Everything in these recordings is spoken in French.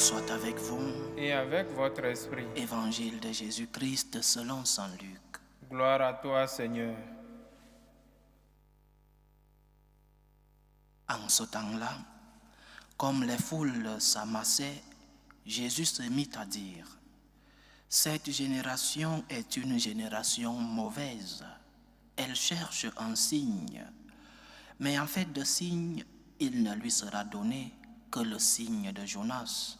soit avec vous. Et avec votre esprit. Évangile de Jésus-Christ selon saint Luc. Gloire à toi, Seigneur. En ce temps-là, comme les foules s'amassaient, Jésus se mit à dire: cette génération est une génération mauvaise. Elle cherche un signe, mais en fait de signe, il ne lui sera donné que le signe de Jonas.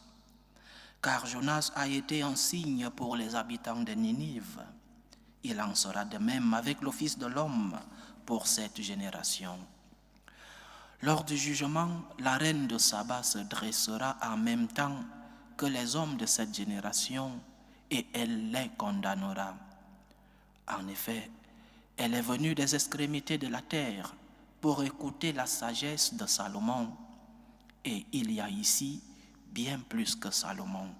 Car Jonas a été un signe pour les habitants de Ninive. Il en sera de même avec le Fils de l'homme pour cette génération. Lors du jugement, la reine de Saba se dressera en même temps que les hommes de cette génération et elle les condamnera. En effet, elle est venue des extrémités de la terre pour écouter la sagesse de Salomon. Et il y a ici bien plus que Salomon.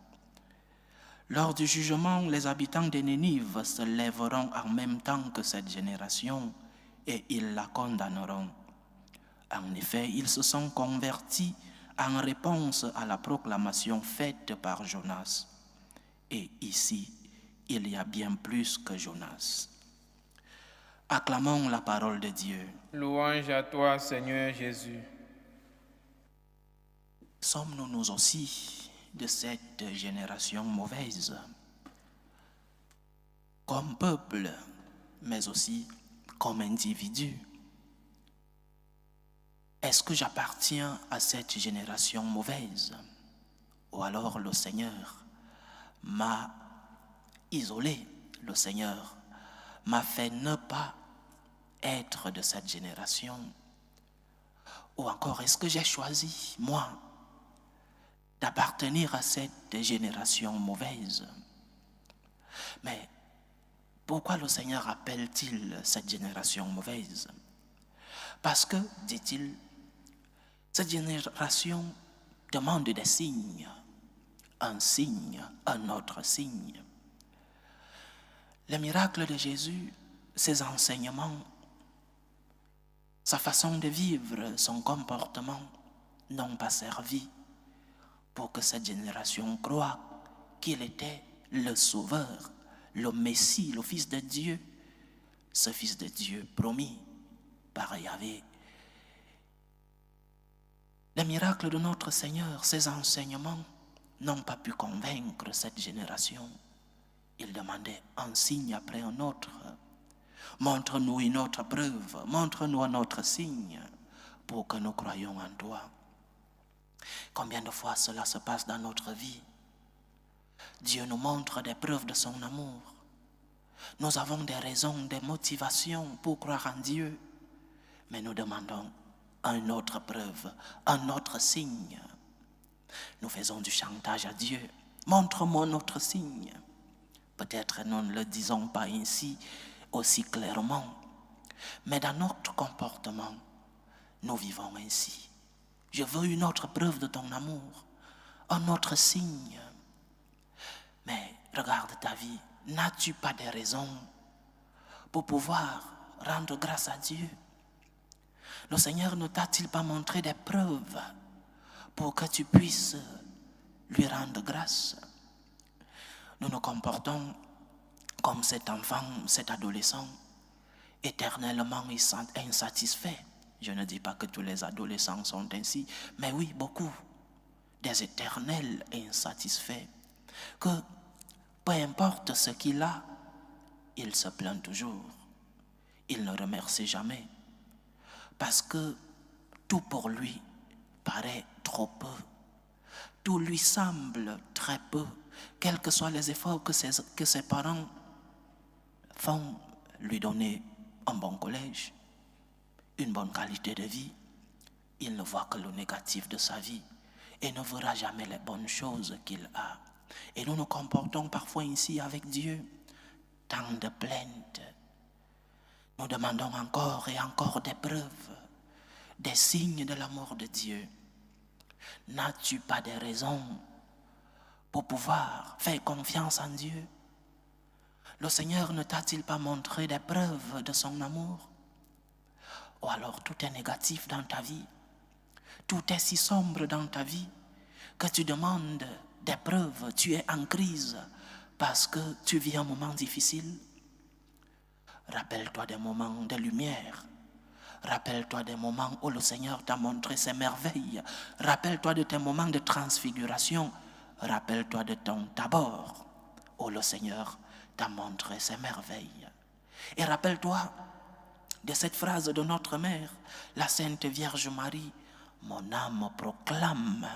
Lors du jugement, les habitants de Ninive se lèveront en même temps que cette génération et ils la condamneront. En effet, ils se sont convertis en réponse à la proclamation faite par Jonas. Et ici, il y a bien plus que Jonas. Acclamons la parole de Dieu. Louange à toi, Seigneur Jésus. Sommes-nous nous aussi de cette génération mauvaise, comme peuple, mais aussi comme individu? Est-ce que j'appartiens à cette génération mauvaise? Ou alors le Seigneur m'a isolé, le Seigneur m'a fait ne pas être de cette génération? Ou encore, est-ce que j'ai choisi, moi, d'appartenir à cette génération mauvaise? Mais pourquoi le Seigneur appelle-t-il cette génération mauvaise? Parce que, dit-il, cette génération demande des signes, un signe, un autre signe. Les miracles de Jésus, ses enseignements, sa façon de vivre, son comportement n'ont pas servi pour que cette génération croie qu'il était le Sauveur, le Messie, le Fils de Dieu, ce Fils de Dieu promis par Yahvé. Les miracles de notre Seigneur, ses enseignements, n'ont pas pu convaincre cette génération. Ils demandaient un signe après un autre. Montre-nous une autre preuve, montre-nous un autre signe pour que nous croyions en toi. Combien de fois cela se passe dans notre vie? Dieu nous montre des preuves de son amour. Nous avons des raisons, des motivations pour croire en Dieu, mais nous demandons une autre preuve, un autre signe. Nous faisons du chantage à Dieu. Montre-moi notre signe. Peut-être nous ne le disons pas ainsi aussi clairement, mais dans notre comportement, nous vivons ainsi. Je veux une autre preuve de ton amour, un autre signe. Mais regarde ta vie, n'as-tu pas des raisons pour pouvoir rendre grâce à Dieu? Le Seigneur ne t'a-t-il pas montré des preuves pour que tu puisses lui rendre grâce? Nous nous comportons comme cet enfant, cet adolescent, éternellement insatisfait. Je ne dis pas que tous les adolescents sont ainsi, mais oui, beaucoup, des éternels insatisfaits, que peu importe ce qu'il a, il se plaint toujours, il ne remercie jamais, parce que tout pour lui paraît trop peu, tout lui semble très peu, quels que soient les efforts que ses parents font, lui donner un bon collège, une bonne qualité de vie, il ne voit que le négatif de sa vie et ne verra jamais les bonnes choses qu'il a. Et nous nous comportons parfois ainsi avec Dieu, tant de plaintes. Nous demandons encore et encore des preuves, des signes de l'amour de Dieu. N'as-tu pas des raisons pour pouvoir faire confiance en Dieu? Le Seigneur ne t'a-t-il pas montré des preuves de son amour? Ou alors tout est négatif dans ta vie, tout est si sombre dans ta vie que tu demandes d'épreuve, tu es en crise parce que tu vis un moment difficile. Rappelle-toi des moments de lumière. Rappelle-toi des moments où le Seigneur t'a montré ses merveilles. Rappelle-toi de tes moments de transfiguration. Rappelle-toi de ton tabord où le Seigneur t'a montré ses merveilles. Et rappelle-toi de cette phrase de notre mère, la Sainte Vierge Marie, « Mon âme proclame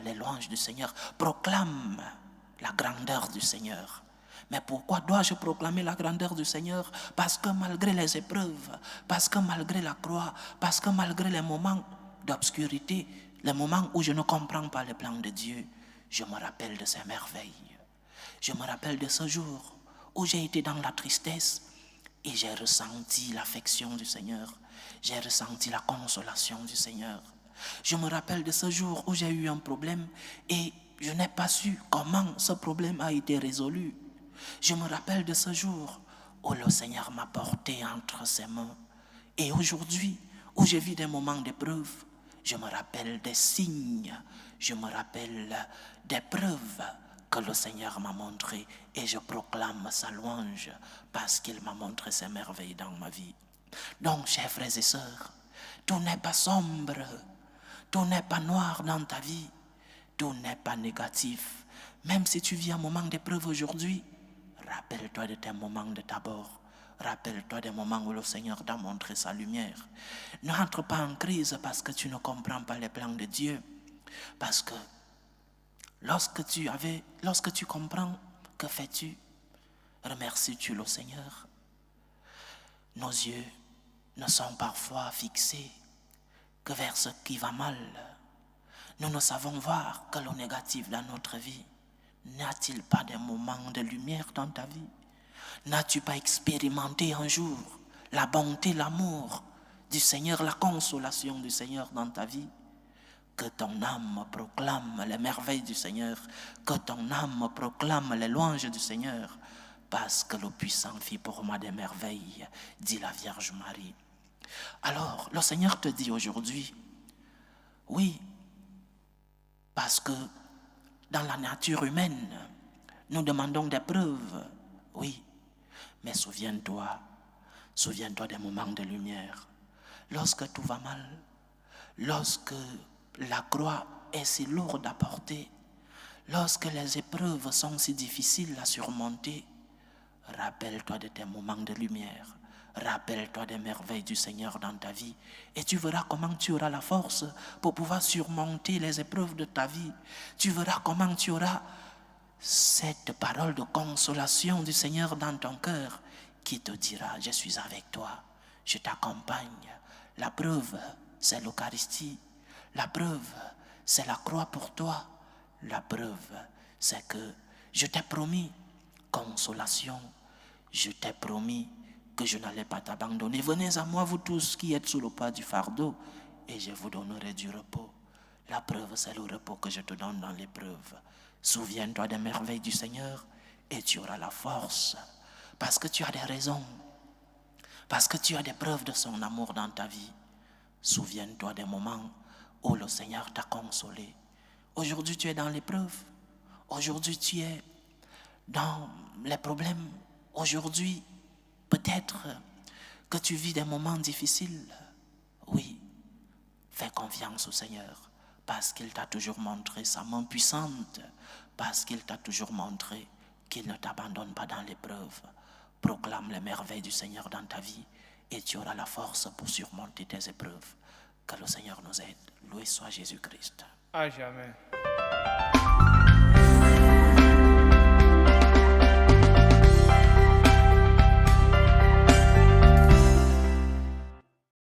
les louanges du Seigneur, proclame la grandeur du Seigneur. » Mais pourquoi dois-je proclamer la grandeur du Seigneur? Parce que malgré les épreuves, parce que malgré la croix, parce que malgré les moments d'obscurité, les moments où je ne comprends pas les plans de Dieu, je me rappelle de ses merveilles. Je me rappelle de ce jour où j'ai été dans la tristesse et j'ai ressenti l'affection du Seigneur. J'ai ressenti la consolation du Seigneur. Je me rappelle de ce jour où j'ai eu un problème et je n'ai pas su comment ce problème a été résolu. Je me rappelle de ce jour où le Seigneur m'a porté entre ses mains. Et aujourd'hui, où je vis des moments d'épreuve, je me rappelle des signes, je me rappelle des preuves que le Seigneur m'a montrées et je proclame sa louange parce qu'il m'a montré ses merveilles dans ma vie. Donc, chers frères et sœurs, tout n'est pas sombre, tout n'est pas noir dans ta vie, tout n'est pas négatif. Même si tu vis un moment d'épreuve aujourd'hui, rappelle-toi de tes moments de tabord. Rappelle-toi des moments où le Seigneur t'a montré sa lumière. Ne rentre pas en crise parce que tu ne comprends pas les plans de Dieu. Parce que lorsque tu comprends, que fais-tu? Remercies-tu le Seigneur? Nos yeux ne sont parfois fixés que vers ce qui va mal. Nous ne savons voir que le négatif dans notre vie. N'a-t-il pas des moments de lumière dans ta vie? N'as-tu pas expérimenté un jour la bonté, l'amour du Seigneur, la consolation du Seigneur dans ta vie? Que ton âme proclame les merveilles du Seigneur, que ton âme proclame les louanges du Seigneur, parce que le puissant fit pour moi des merveilles, dit la Vierge Marie. Alors, le Seigneur te dit aujourd'hui, oui, parce que dans la nature humaine, nous demandons des preuves, oui, mais souviens-toi des moments de lumière. Lorsque tout va mal, lorsque la croix est si lourde à porter, lorsque les épreuves sont si difficiles à surmonter, rappelle-toi de tes moments de lumière. Rappelle-toi des merveilles du Seigneur dans ta vie et tu verras comment tu auras la force pour pouvoir surmonter les épreuves de ta vie. Tu verras comment tu auras cette parole de consolation du Seigneur dans ton cœur qui te dira, je suis avec toi, je t'accompagne. La preuve, c'est l'Eucharistie. La preuve, c'est la croix pour toi. La preuve, c'est que je t'ai promis consolation. Je t'ai promis que je n'allais pas t'abandonner. Venez à moi, vous tous qui êtes sous le poids du fardeau, et je vous donnerai du repos. La preuve, c'est le repos que je te donne dans l'épreuve. Souviens-toi des merveilles du Seigneur et tu auras la force. Parce que tu as des raisons. Parce que tu as des preuves de son amour dans ta vie. Souviens-toi des moments où le Seigneur t'a consolé. Aujourd'hui, tu es dans l'épreuve. Aujourd'hui, tu es dans les problèmes. Aujourd'hui, peut-être que tu vis des moments difficiles. Oui, fais confiance au Seigneur parce qu'il t'a toujours montré sa main puissante, parce qu'il t'a toujours montré qu'il ne t'abandonne pas dans l'épreuve. Proclame les merveilles du Seigneur dans ta vie et tu auras la force pour surmonter tes épreuves. Que le Seigneur nous aide. Loué soit Jésus-Christ. À jamais.